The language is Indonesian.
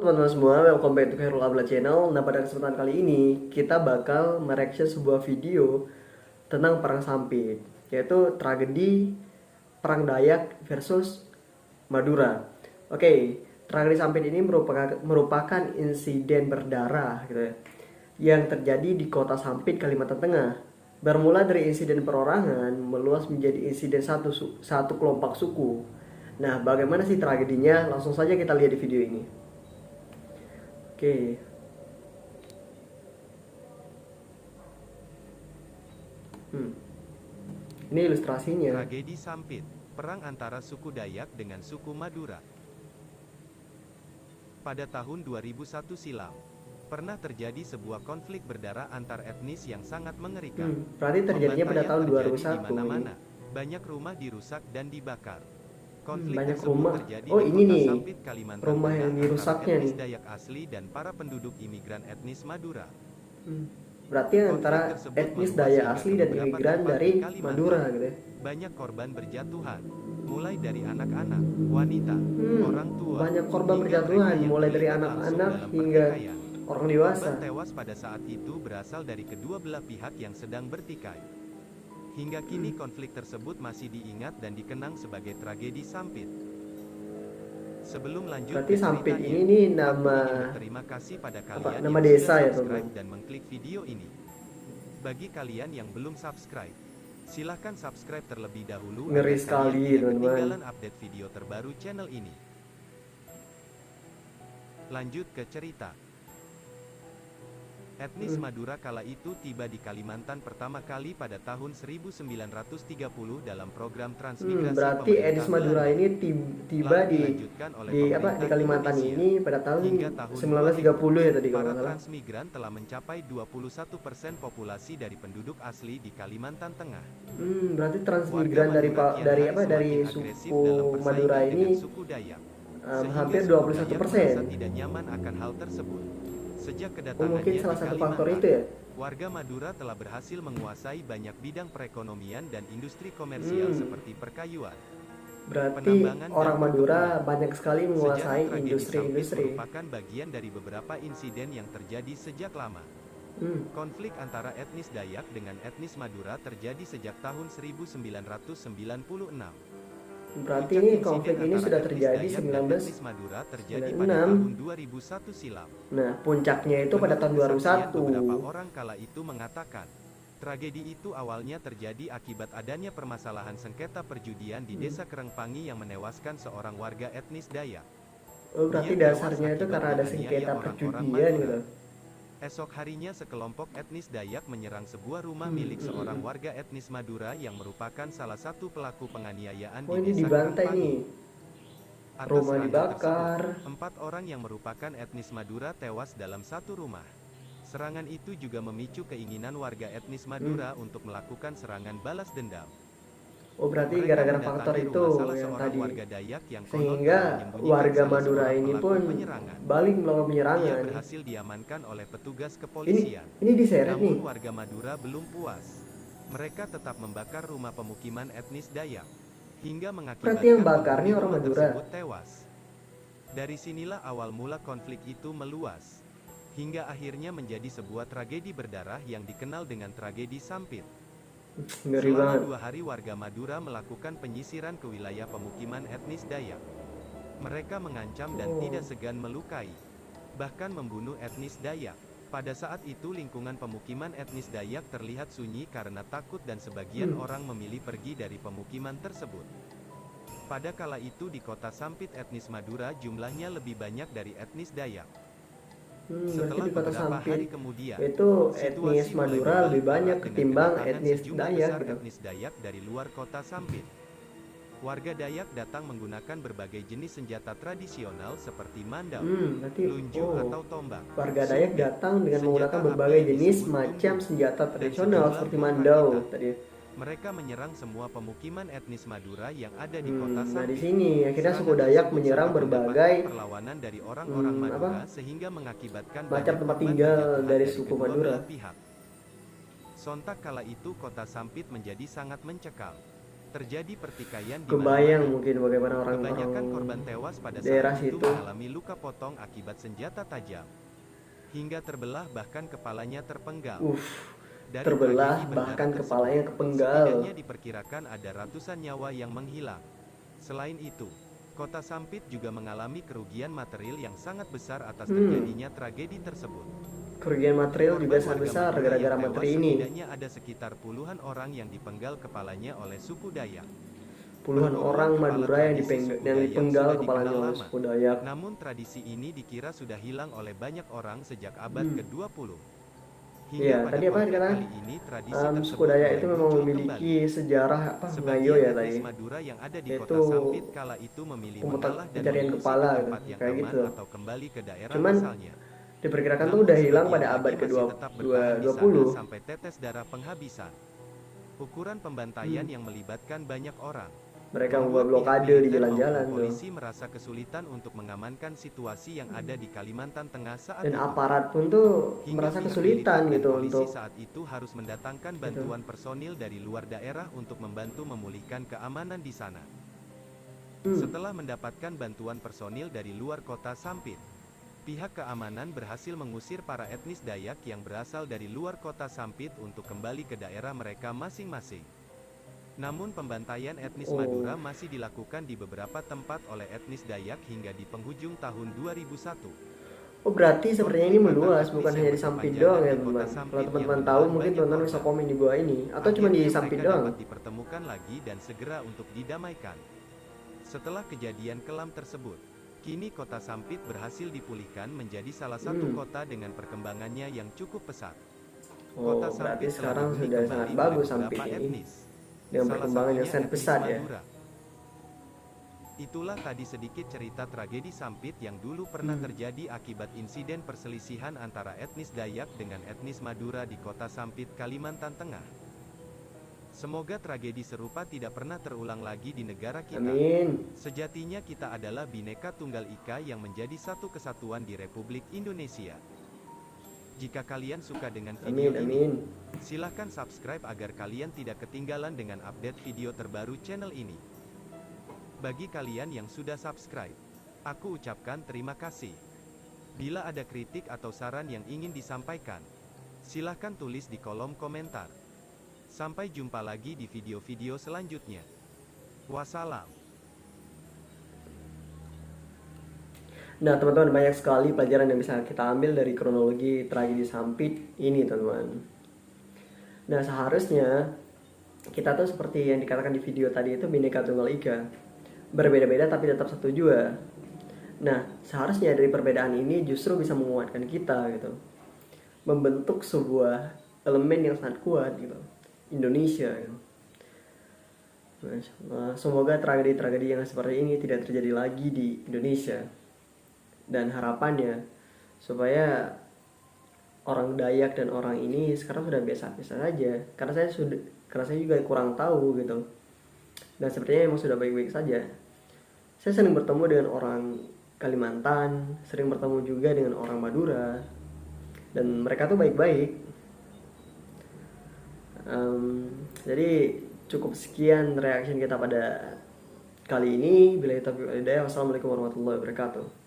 Teman-teman semua, welcome back to Khairul Abla Channel. Nah, pada kesempatan kali ini kita bakal mereaction sebuah video tentang Perang Sampit, yaitu tragedi Perang Dayak versus Madura. Oke, tragedi Sampit ini merupakan insiden berdarah gitu ya, yang terjadi di kota Sampit, Kalimantan Tengah. Bermula dari insiden perorangan, meluas menjadi insiden satu kelompok suku. Nah, bagaimana sih tragedinya? Langsung saja kita lihat di video ini. Oke. Hmm. Ini ilustrasinya. Tragedi Sampit, perang antara suku Dayak dengan suku Madura. Pada tahun 2001 silam, pernah terjadi sebuah konflik berdarah antar etnis yang sangat mengerikan. Berarti terjadinya pada tahun Pembantaian 2001 terjadi di mana-mana. ini. Banyak rumah dirusak dan dibakar. Konflik Banyak tersebut rumah. terjadi Oh, di ini kota nih. Sampit, Kalimantan Rumah Tengah yang antara dirusaknya etnis nih. Dayak asli dan para penduduk imigran etnis Madura. Berarti antara etnis Dayak asli dan imigran dari Madura gitu ya. Banyak korban berjatuhan, mulai dari anak-anak, wanita, orang tua, Banyak korban hingga berjatuhan mereka yang mulai dari terlibat langsung anak-anak dalam hingga pertikaian. orang dewasa. Korban tewas pada saat itu berasal dari kedua belah pihak yang sedang bertikai. Hingga kini konflik tersebut masih diingat dan dikenang sebagai tragedi Sampit. Sebelum lanjut Berarti ke Sampit ceritanya, ini nih aku nama ingin berterima kasih pada kalian nama yang desa sudah ya, subscribe teman-teman. dan mengklik video ini. Bagi kalian yang belum subscribe, silahkan subscribe terlebih dahulu Ngeri agar sekali, kalian tidak teman-teman. ketinggalan update video terbaru channel ini. Lanjut ke cerita. Etnis Madura kala itu tiba di Kalimantan pertama kali pada tahun 1930 dalam program transmigrasi Berarti etnis pemerintah Madura Belanda. ini tiba Lalu di dilanjutkan oleh di pemerintah Kalimantan Indonesia. ini pada tahun Hingga tahun 1930 ya tadi 2000, kalau para nggak salah. transmigran telah mencapai 21% populasi dari penduduk asli di Kalimantan Tengah. Berarti transmigran Warga Madura kian hari dari semakin agresif suku dalam Madura persaingan ini dengan suku Dayak. Sehingga hampir suku Dayak merasa 21%. tidak nyaman akan hal tersebut. Sejak Oh, kedatangannya mungkin di salah satu faktor Kalimantan, itu ya. warga Madura telah berhasil menguasai banyak bidang perekonomian dan industri komersial seperti perkayuan, Berarti penambangan, orang dan Madura perkebunan. banyak sekali Sejarah menguasai tragedi Sampit industri-industri. merupakan bagian dari beberapa insiden yang terjadi sejak lama. Konflik antara etnis Dayak dengan etnis Madura terjadi sejak tahun 1996. Berarti Puncak ini insiden konflik ini antara sudah etnis terjadi Dayak dan etnis Madura terjadi pada 1996. tahun 2001 silam. Nah, puncaknya itu pada tahun Menurut kesaksian 2001. beberapa orang kala itu mengatakan, tragedi itu awalnya terjadi akibat adanya permasalahan sengketa perjudian di desa Kerengpangi yang menewaskan seorang warga etnis Dayak. Oh, berarti Dia tewas dasarnya itu akibat karena ada dianiaya sengketa orang-orang perjudian Madura. gitu. Esok harinya sekelompok etnis Dayak menyerang sebuah rumah milik seorang warga etnis Madura yang merupakan salah satu pelaku penganiayaan Oh, di ini desa dibantai Kerengpangi. nih. Atas Rumah serangan dibakar. tersebut, 4 orang yang merupakan etnis Madura tewas dalam satu rumah. Serangan itu juga memicu keinginan warga etnis Madura untuk melakukan serangan balas dendam. Oh, berarti Mereka gara-gara mendatangi faktor itu rumah salah yang seorang tadi. warga Dayak yang konon Sehingga telah menyembunyikan warga salah Madura seorang ini pelaku pun penyerangan. balik melakukan Dia penyerangan. berhasil diamankan oleh petugas Ini kepolisian. ini diseret Namun nih. warga Madura belum puas. Mereka tetap membakar rumah pemukiman etnis Dayak, hingga mengakibatkan Berarti yang bakar penghuni nih orang rumah Madura. tersebut tewas. Dari sinilah awal mula konflik itu meluas, hingga akhirnya menjadi sebuah tragedi berdarah yang dikenal dengan tragedi Sampit. Ngeri Selama banget. 2 hari warga Madura melakukan penyisiran ke wilayah pemukiman etnis Dayak. Mereka mengancam dan tidak segan melukai, bahkan membunuh etnis Dayak. Pada saat itu lingkungan pemukiman etnis Dayak terlihat sunyi karena takut dan sebagian orang memilih pergi dari pemukiman tersebut. Pada kala itu di kota Sampit etnis Madura jumlahnya lebih banyak dari etnis Dayak. Berarti Setelah di kota beberapa Sampit hari kemudian, itu situasi etnis mulai Madura berbalik lebih banyak arah dengan ketimbang kedatangan etnis sejumlah Dayak besar gitu. etnis Dayak dari luar kota Sampit. Warga Dayak datang menggunakan berbagai jenis senjata tradisional seperti mandau, Berarti lunju atau tombak, warga Dayak sumpit, datang dengan senjata menggunakan api berbagai yang jenis disebut macam tumbuk, senjata dan tradisional sejumlah seperti buah mandau rakitan. tadi. Mereka menyerang semua pemukiman etnis Madura yang ada di kota Nah, di Sampit. sini akhirnya suku Serangan Dayak tersebut menyerang sempat berbagai mendapatkan perlawanan dari orang-orang Madura sehingga mengakibatkan macam banyak tempat korban tinggal berjatuhan dari dari suku kedua Madura. belah pihak. Sontak kala itu kota Sampit menjadi sangat mencekam. Terjadi pertikaian di Kebayang mana-mana. mungkin bagaimana Kebanyakan orang-orang korban tewas pada daerah saat itu situ. mengalami luka potong akibat senjata tajam. Hingga terbelah bahkan kepalanya terpenggal. Dari Terbelah tragedi bahkan berdarah kepalanya tersebut, kepenggal. setidaknya diperkirakan ada ratusan nyawa yang menghilang. Selain itu, Kota Sampit juga mengalami kerugian material yang sangat besar atas terjadinya tragedi tersebut. Kerugian material juga Korban sangat warga besar Madura gara-gara yang tewas materi ini. setidaknya ada sekitar puluhan orang yang dipenggal kepalanya oleh suku Dayak. Puluhan Perburuan orang kepala Madura yang tradisi suku Dayak dipenggal sudah kepalanya dikenal oleh lama. suku Dayak. Namun tradisi ini dikira sudah hilang oleh banyak orang sejak abad ke-20. Hingga Iya, pada tadi apa konflik dikatakan? kali ini tradisi Suku tersebut Dayak mulai itu memang muncul memiliki kembali. sejarah ngayo Sebagian ya etnis tadi. Madura yang ada di Yaitu kota Sampit kala itu memilih mengalah dan pencarian mengungsi kepala ke gitu, tempat yang kayak aman gitu. atau kembali ke daerah Cuman asalnya. diperkirakan tuh Namun udah hilang sebagian pada abad lagi masih tetap bertahan di sana ke-20. sampai tetes darah penghabisan. Ukuran pembantaian yang melibatkan banyak orang. Mereka Membuat membuat pihak blokade di militer jalan-jalan maupun tuh. polisi merasa kesulitan untuk mengamankan situasi yang ada di Kalimantan Tengah saat Dan itu. aparat pun tuh Hingga merasa pihak kesulitan militer dan gitu polisi untuk saat itu harus mendatangkan bantuan personil dari luar daerah untuk membantu memulihkan keamanan di sana. Setelah mendapatkan bantuan personil dari luar kota Sampit, pihak keamanan berhasil mengusir para etnis Dayak yang berasal dari luar kota Sampit untuk kembali ke daerah mereka masing-masing. Namun pembantaian etnis Madura masih dilakukan di beberapa tempat oleh etnis Dayak hingga di penghujung tahun 2001. Oh berarti sepertinya ini meluas, bukan hanya di Sampit doang ya teman-teman. Kalau teman-teman tahu mungkin teman-teman bisa komen di bawah ini. Atau cuma di Akhirnya Sampit mereka doang. dapat dipertemukan lagi dan segera untuk didamaikan. Setelah kejadian kelam tersebut, kini kota Sampit berhasil dipulihkan menjadi salah satu kota dengan perkembangannya yang cukup pesat. Oh Kota berarti Sampit telah sekarang dihuni sudah sangat kembali oleh bagus beberapa Sampit ini. etnis. Dengan Salah perkembangan yang satunya sangat etnis pesat ya. Madura. Itulah tadi sedikit cerita tragedi Sampit yang dulu pernah terjadi akibat insiden perselisihan antara etnis Dayak dengan etnis Madura di kota Sampit, Kalimantan Tengah. Semoga tragedi serupa tidak pernah terulang lagi di negara kita. Amin. Sejatinya kita adalah Bhinneka Tunggal Ika yang menjadi satu kesatuan di Republik Indonesia. Jika kalian suka dengan video ini, silahkan subscribe agar kalian tidak ketinggalan dengan update video terbaru channel ini. Bagi kalian yang sudah subscribe, aku ucapkan terima kasih. Bila ada kritik atau saran yang ingin disampaikan, silahkan tulis di kolom komentar. Sampai jumpa lagi di video-video selanjutnya. Wassalam. Nah teman-teman, banyak sekali pelajaran yang bisa kita ambil dari kronologi tragedi Sampit ini teman-teman. Nah seharusnya kita tuh seperti yang dikatakan di video tadi itu Bhinneka Tunggal Ika, berbeda-beda tapi tetap satu jua. Nah seharusnya dari perbedaan ini justru bisa menguatkan kita gitu, membentuk sebuah elemen yang sangat kuat gitu, Indonesia gitu. Nah, semoga tragedi-tragedi yang seperti ini tidak terjadi lagi di Indonesia. Dan harapannya supaya orang Dayak dan orang ini sekarang sudah biasa-biasa saja. Karena saya juga kurang tahu gitu. Dan sepertinya emang sudah baik-baik saja. Saya sering bertemu dengan orang Kalimantan, sering bertemu juga dengan orang Madura, dan mereka tuh baik-baik. Jadi cukup sekian reaction kita pada kali ini. Bila itu, wassalamualaikum warahmatullahi wabarakatuh.